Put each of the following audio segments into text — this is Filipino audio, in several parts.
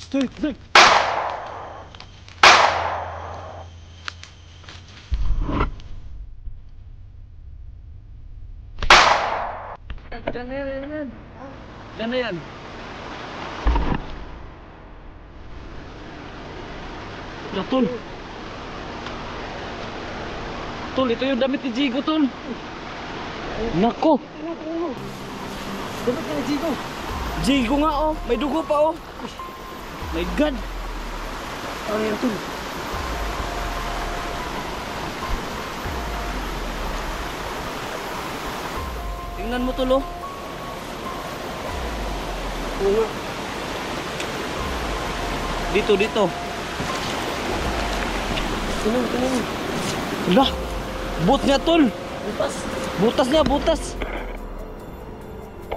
Stoy, stoy. Yan na yan. Yan na yan. Tol. Tol, ito yung damit ni Jigo, tol. Nako. Damit ni Jigo. Jigo nga, oh. May dugo pa, oh. My God. Ano yan, tol? Tingnan mo, tol, oh. Oo nga. Dito. Tingnan. Wala. Boot niya, tol. Butas niya.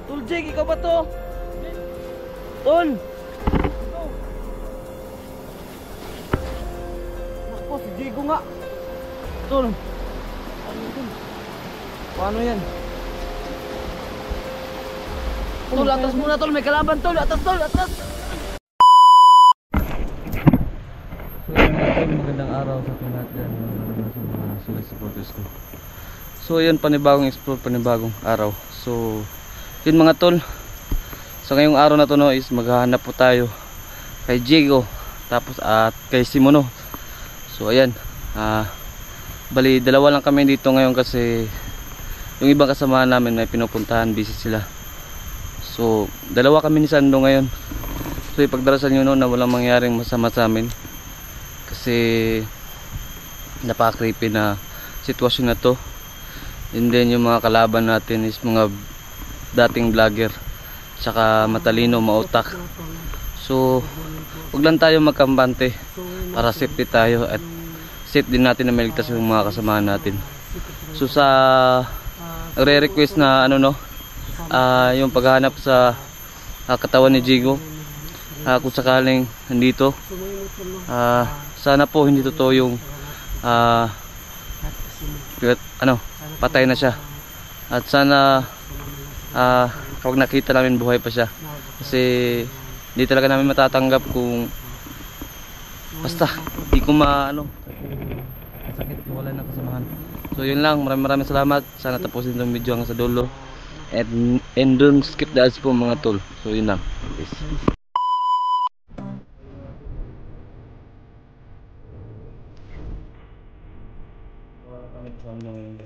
Tol, Jake, ikaw ba to? Tol. Nako, si Jigo nga. Tol. Paano yan? Tol, atas muna, tol. May kalaban, tol. Atas, tol. Atas. Magandang araw sa ating lahat dyan, sa mga solid supporters ko. So yun, panibagong explore, panibagong araw. So yun mga tol, so ngayong araw na to no, is maghahanap po tayo kay Jigo, tapos at kay Simono. So ayan, bali dalawa lang kami dito ngayon kasi yung ibang kasamahan namin may pinupuntahan, busy sila. So dalawa kami ni Sando ngayon. So ipagdarasan nyo no, na walang mangyaring masama sa amin, kasi napaka-creepy na sitwasyon na to. And then yung mga kalaban natin is mga dating vlogger, tsaka matalino, mautak. So huwag lang tayo magkampante para safety tayo at safe din natin na maligtas yung mga kasamahan natin. So sa nagre-request na ano no, yung paghahanap sa katawan ni Jigo, kung sakaling nandito, sana po hindi totoo yung patay na siya. At sana kapag nakita namin buhay pa siya, kasi hindi talaga namin matatanggap kung basta hindi ko sakit wala na kasamahan. So yun lang, maraming salamat. Sana tapusin itong video hanggang sa dulo, and don't skip the ads po mga tol. So yun lang, peace.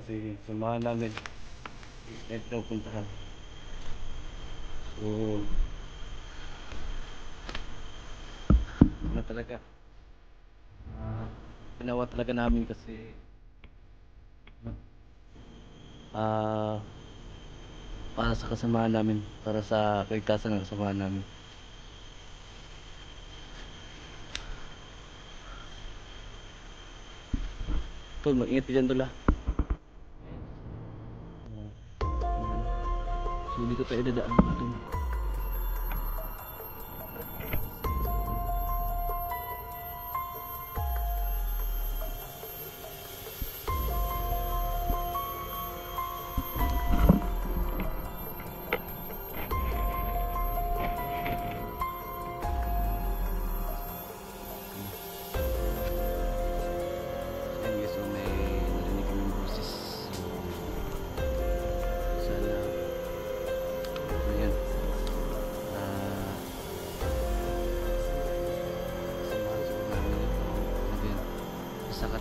Kasi samahan namin ito puntahan. So ano talaga, ginawa talaga namin kasi para sa kasamahan namin, para sa kaligtasan ng kasamahan namin. Tol, mag-ingat ka dyan, tol, ah. So dito tayo dadaan natin.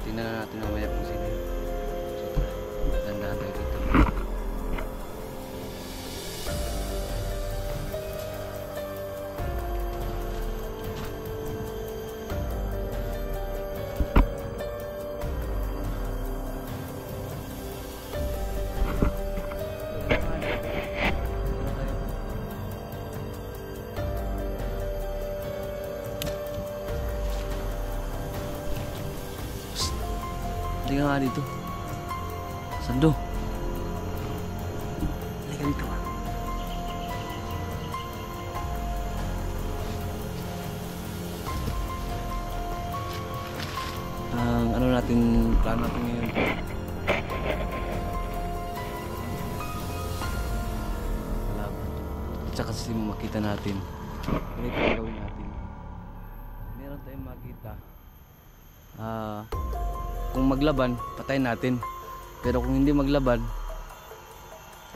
Tingnan na natin mamaya kung sino yun. So dandahan tayo dito. Halika nga dito. Sando. Halika dito. Ano natin, plan natin ngayon. At saka kasi makita natin. Ano yung gawin natin. tayong makita. Kung maglaban, patayin natin. Pero kung hindi maglaban,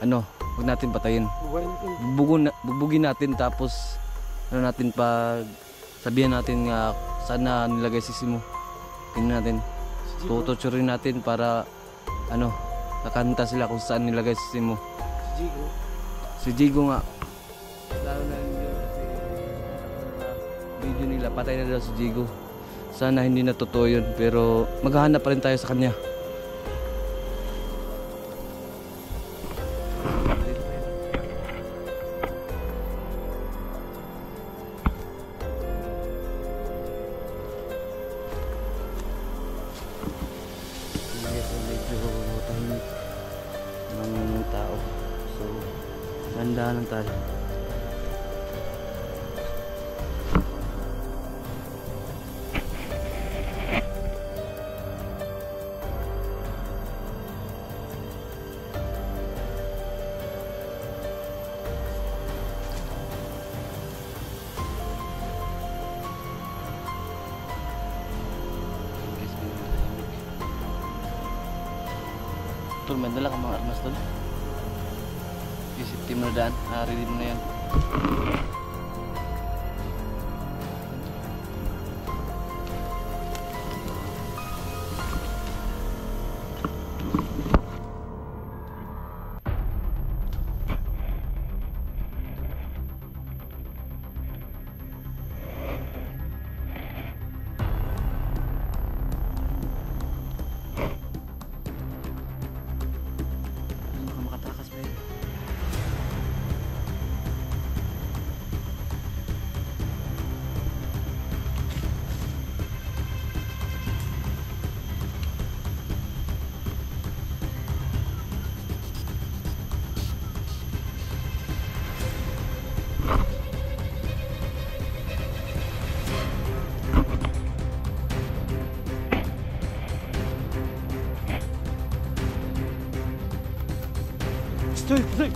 huwag natin patayin. Bubugin natin, tapos natin pag sabihan natin saan na nilagay si Simo. Tingnan natin. Tututurin natin para kakanta sila kung saan nilagay si Simo. Si Jigo nga. Lalo na yun kasi video nila, patay na daw si Jigo. Sana hindi na totoo yun, pero maghahanap pa rin tayo sa kanya. Medyo tahimik ng tao, so tandaan lang tayo. Tol, may dala ka mga armas tol. Isip team na daan, ready mo na yan. Stay.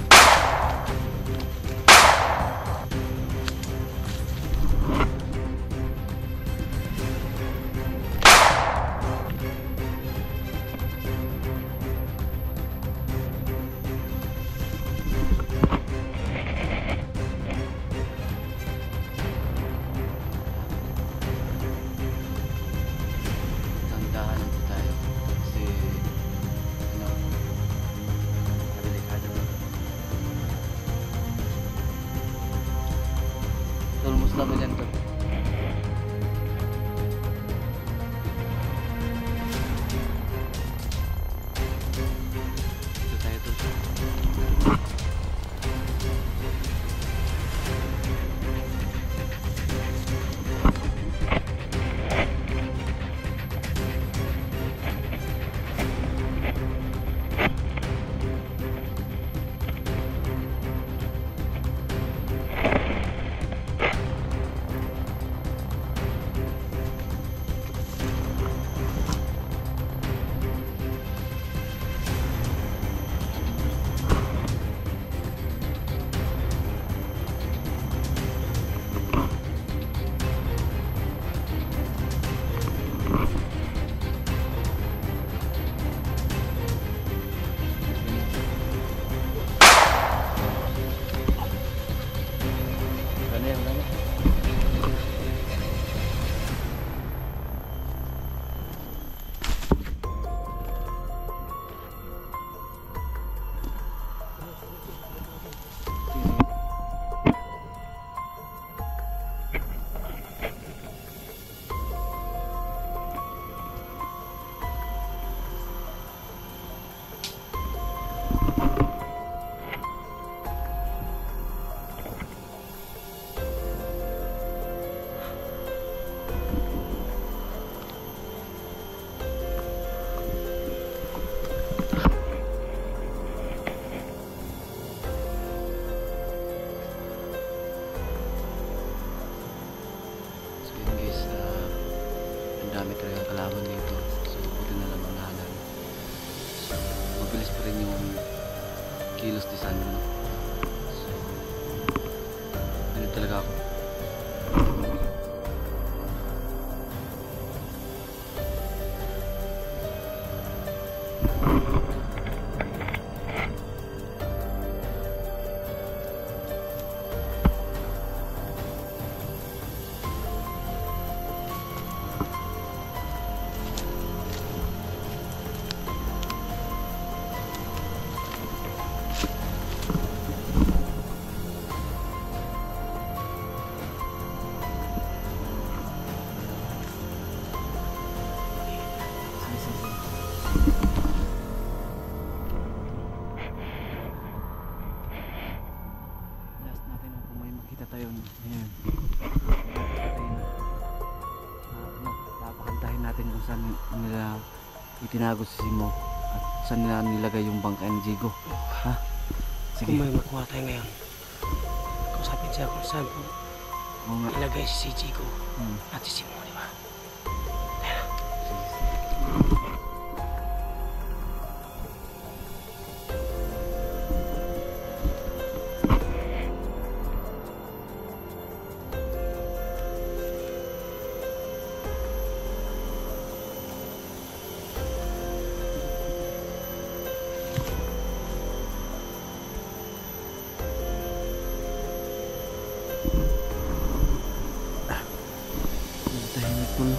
Almost level yan to. Dito tayo to. Dami talaga kalaban dito, so buti na lang manahanan. So mabilis pa rin yung kilos ni San, no? So ano talaga ako. natin kung saan nila itinago si Simo at saan nila nilagay yung bangkay ni Jigo. Ha? Sige. Kung may makuha tayo ngayon, kausapin siya kung saan po ilagay si Jigo at si Simo, di ba? Tahimik dulu.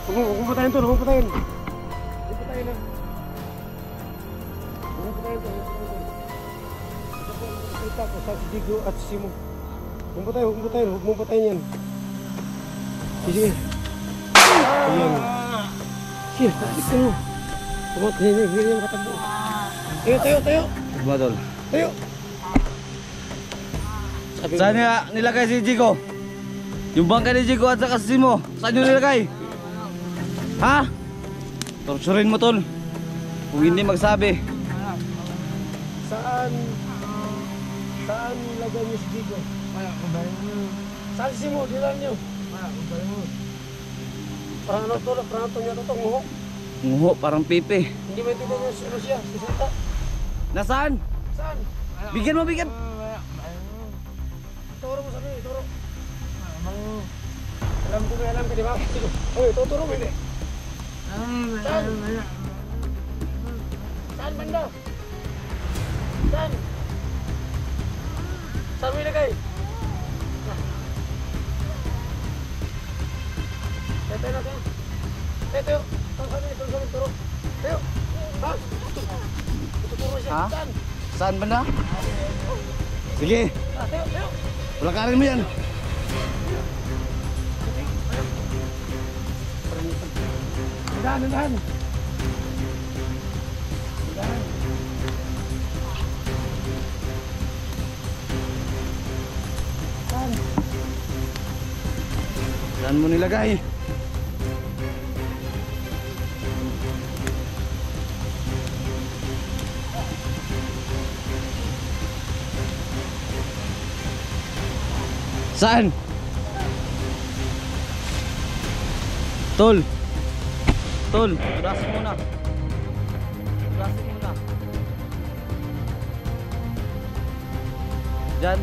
Huwag mo patayin to, huwag mo patayin. Huwag mo patayin na. Huwag mo patayin to, huwag mo patayin to. Kita ko sa si Jigo at si Simo. Huwag mo patayin, huwag mo patayin yan. Sige. Ayan. Sige, taklik ka mo. Huwag mo patayin, hindi yung katambo. Tayo. Badol. Tayo. Saan niya nilagay si Jigo? Yung bangkay ni Jigo at saka si Simo. Saan nyo nilagay? Ha? Torturin mo tol. Kung hindi magsabi. Saan nilagay niyo si Jigo? Wala, kumbay mo. Saan si Simo? Dilan niyo? Wala, kumbay mo. Parang ano to? Parang ito niya ito, nguho. Nguho, parang pipi. Hindi ba ito niyo si siya? Si Santa? Nasaan? Saan? Bigyan mo, bigyan. Turo mo sabi, turo. Alam ko may alam ka, di ba? Sige. Oy, tuturo mo hindi. Saan? Saan banda? Saan? Saan mo ilagay? Tayo na, tayo. Tayo. Turo sabi, turo. Tayo. Ha? Tuturo siya. Ha? Saan? Saan banda? Sige. Tayo. Palakarin mo yan. Dahan. Saan mo nilagay? Saan? Tol, turasin mo na. Diyan.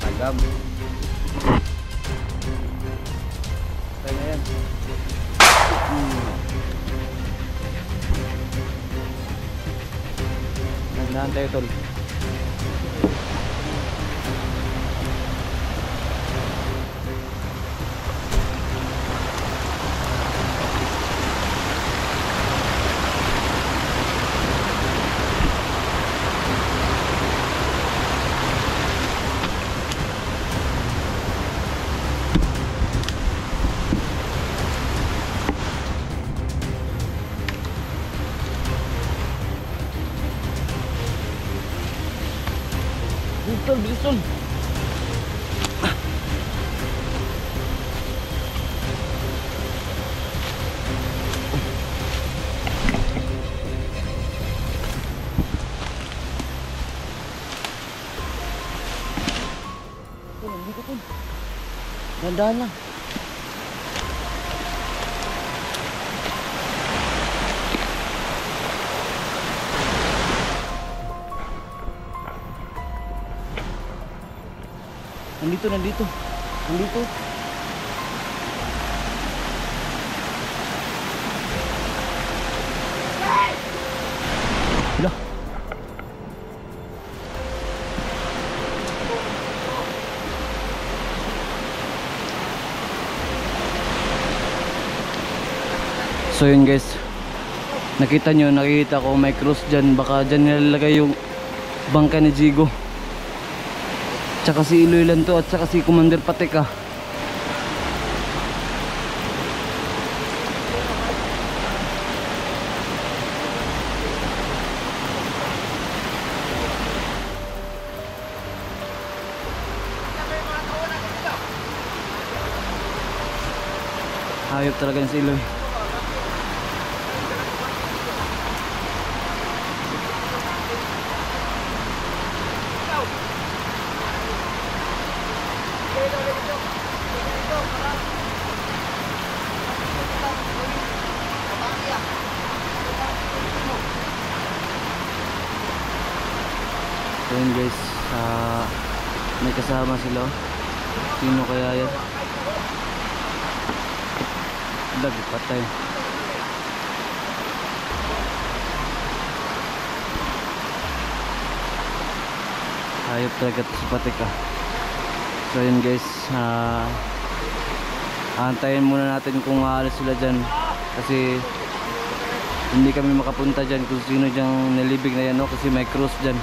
Tagam. Tayo na yan. Nandahan tayo tol. Bilis tol. Nandito tol. Dandahan lang. Nandito. So yun guys, nakita ko may cross dyan. Baka dyan nilalagay yung bangka ni Jigo. Tsaka si Iloy lang to, at tsaka si Commander Patek ah. Hayop talaga si Iloy. So yun guys, may kasama sila. Sino kaya yan? Lagi patay. Hayop talaga ito si Patek ah. So yun guys, antayin muna natin kung aalis sila dyan, kasi hindi kami makapunta dyan kung sino dyang nalibig na yan, no? Kasi may cross dyan.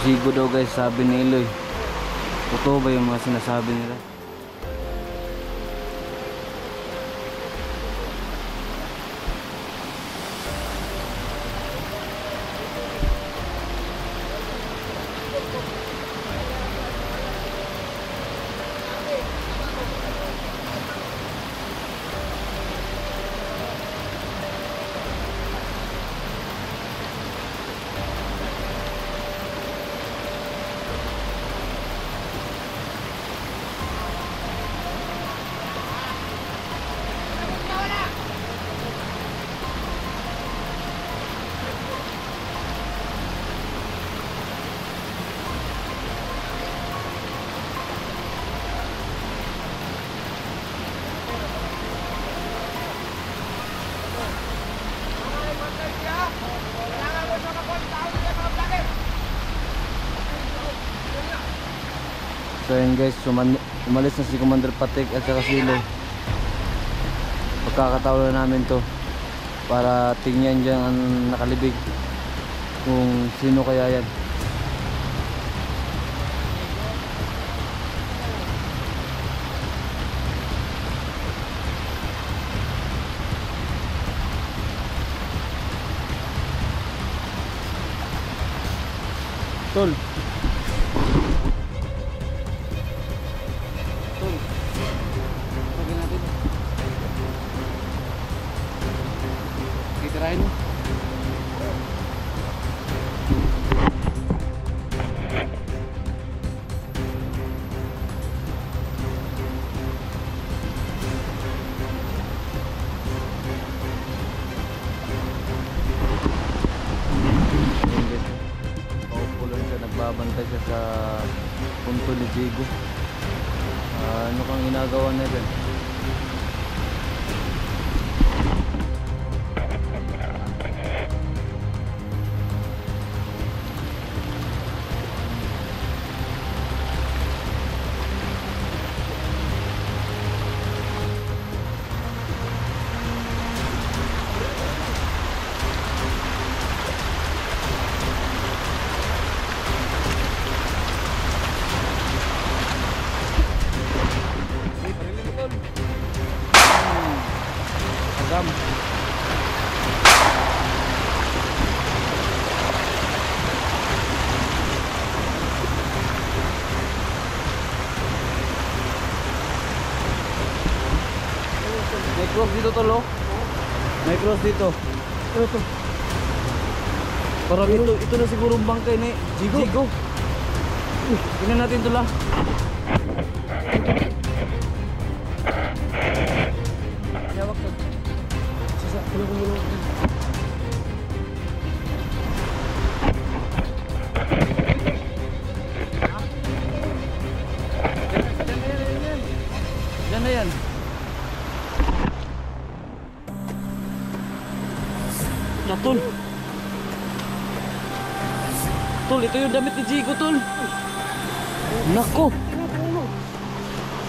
Jigo daw guys, sabi ni Iloy. Totoo ba yung mga sinasabi nila? So yun guys, umalis na si Commander Patek at saka si Iloy. Pagkakataon na namin to para tingnan dyan ang nakalibig, kung sino kaya yan. Tol, pagin natin. Titirahin mo. Nagbabantay siya sa punto ni Jigo. Ano kang ginagawa na dyan? Agam. May cross dito tol, oh. May cross dito. Ano to? Parang ito na siguro ang bangkay ni Jigo. Tingnan natin ito lang. Yawak to. Sisa, tulong ko muna. Diyan na yan. na tol. Tol, ito yung damit ni Jigo tol. Nako.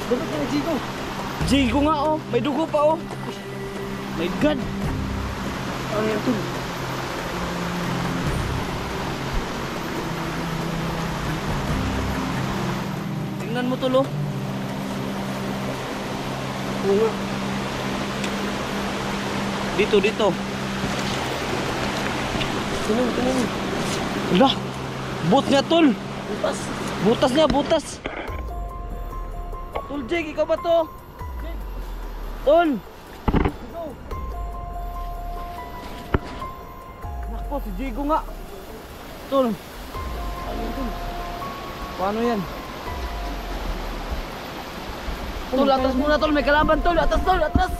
Dapat ka na, Jigo. Jigo nga oh. May dugo pa oh. My God. Ano yan, tol? Tingnan mo tol oh. Oo nga. Dito, dito. Tingnan. Ala. Boot niya tol. Butas. Butas niya, butas. Tol Jig, ikaw ba to? Tol. Nako, si Jigo nga. Tol. Paano yan? Tol, atas muna tol. May kalaban tol. Atas tol, atas.